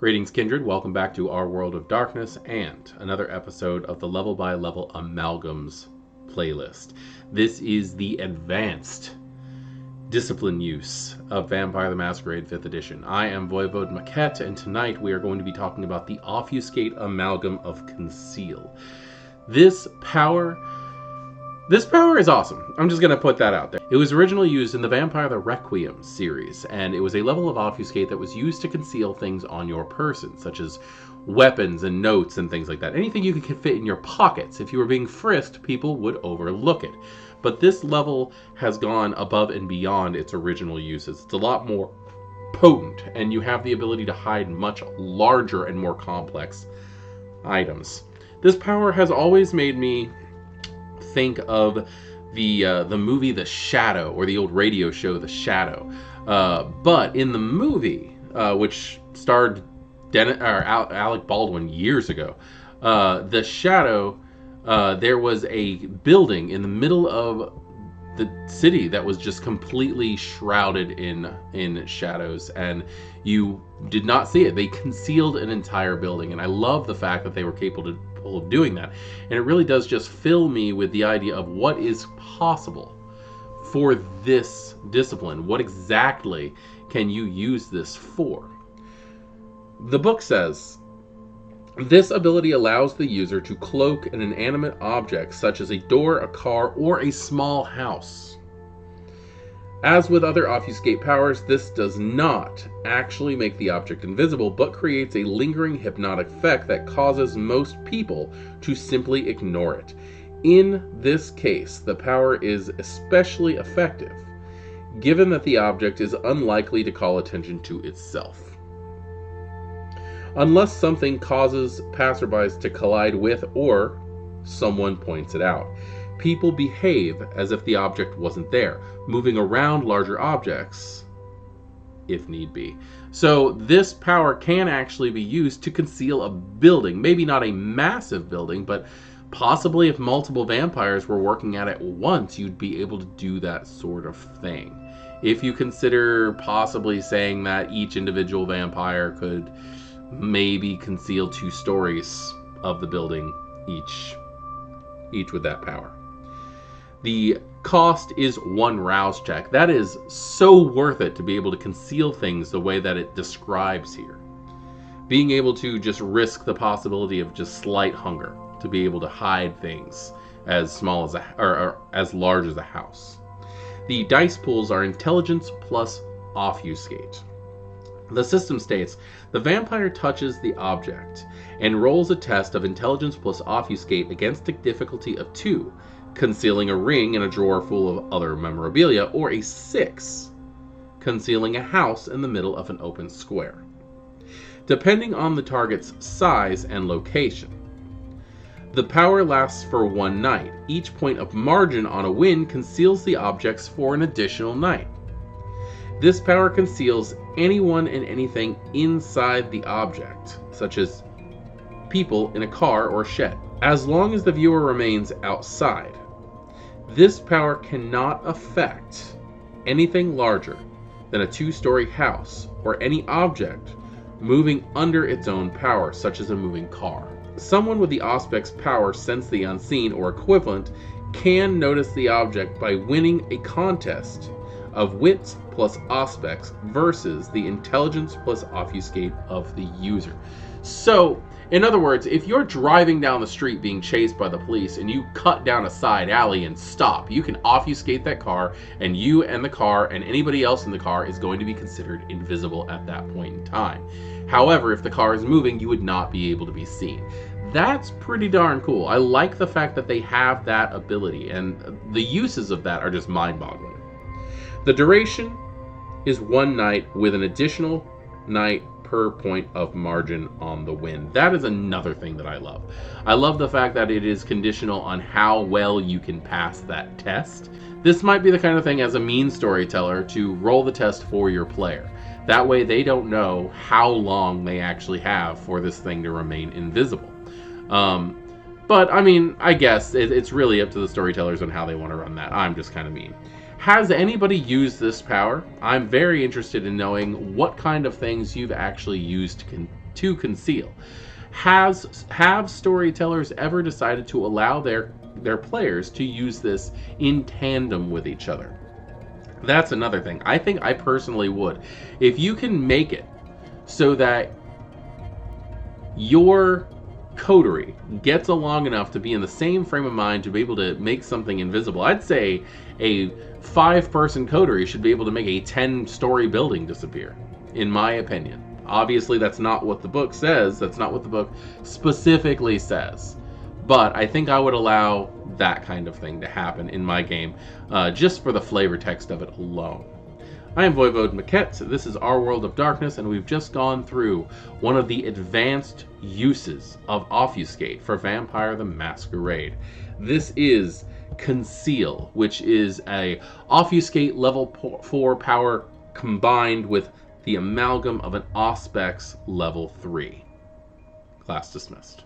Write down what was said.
Greetings, Kindred. Welcome back to our World of Darkness and another episode of the Level by Level Amalgams playlist. This is the advanced discipline use of Vampire the Masquerade 5th edition. I am Voivode Maquette, and tonight we are going to be talking about the Obfuscate Amalgam of Conceal. This power is awesome. I'm just going to put that out there. It was originally used in the Vampire the Requiem series, and it was a level of Obfuscate that was used to conceal things on your person, such as weapons and notes and things like that. Anything you could fit in your pockets. If you were being frisked, people would overlook it. But this level has gone above and beyond its original uses. It's a lot more potent, and you have the ability to hide much larger and more complex items. This power has always made me think of the movie The Shadow, or the old radio show The Shadow. But in the movie, which starred Alec Baldwin years ago, The Shadow, there was a building in the middle of the city that was just completely shrouded in shadows, and you did not see it. They concealed an entire building, and I love the fact that they were capable of doing that. And it really does just fill me with the idea of what is possible for this discipline. What exactly can you use this for? The book says, this ability allows the user to cloak an inanimate object such as a door, a car, or a small house. As with other Obfuscate powers, this does not actually make the object invisible, but creates a lingering hypnotic effect that causes most people to simply ignore it. In this case, the power is especially effective, given that the object is unlikely to call attention to itself, unless something causes passerbys to collide with or someone points it out. People behave as if the object wasn't there, moving around larger objects if need be. So this power can actually be used to conceal a building. Maybe not a massive building, but possibly if multiple vampires were working at it once, you'd be able to do that sort of thing. If you consider possibly saying that each individual vampire could maybe conceal 2 stories of the building each with that power. The cost is 1 rouse check. That is so worth it to be able to conceal things the way that it describes here. Being able to just risk the possibility of just slight hunger to be able to hide things as small as or as large as a house. The dice pools are intelligence plus obfuscate. The system states, the vampire touches the object and rolls a test of intelligence plus obfuscate against a difficulty of 2, concealing a ring in a drawer full of other memorabilia, or a 6, concealing a house in the middle of an open square, depending on the target's size and location. The power lasts for 1 night. Each point of margin on a win conceals the objects for an additional night. This power conceals anyone and anything inside the object, such as people in a car or shed, as long as the viewer remains outside. This power cannot affect anything larger than a 2-story house or any object moving under its own power, such as a moving car. Someone with the Auspex power Sense the Unseen or equivalent can notice the object by winning a contest of wits plus Auspex versus the intelligence plus obfuscate of the user. So, in other words, if you're driving down the street being chased by the police and you cut down a side alley and stop, you can obfuscate that car, and you and the car and anybody else in the car is going to be considered invisible at that point in time. However, if the car is moving, you would not be able to be seen. That's pretty darn cool. I like the fact that they have that ability, and the uses of that are just mind-boggling. The duration is 1 night with an additional night per point of margin on the win. That is another thing that I love. I love the fact that it is conditional on how well you can pass that test. This might be the kind of thing as a mean storyteller to roll the test for your player. That way they don't know how long they actually have for this thing to remain invisible. But I mean, I guess it's really up to the storytellers on how they want to run that. I'm just kind of mean. Has anybody used this power? I'm very interested in knowing what kind of things you've actually used to conceal. Have storytellers ever decided to allow their players to use this in tandem with each other? That's another thing. I think I personally would. If you can make it so that your coterie gets along enough to be in the same frame of mind to be able to make something invisible, I'd say a 5-person coterie should be able to make a 10-story building disappear, in my opinion. Obviously, that's not what the book says. That's not what the book specifically says. But I think I would allow that kind of thing to happen in my game, just for the flavor text of it alone. I am Voivode Maquette. This is Our World of Darkness, and we've just gone through one of the advanced uses of Obfuscate for Vampire the Masquerade. This is Conceal, which is a Obfuscate level 4 power combined with the amalgam of an Auspex level 3. Class dismissed.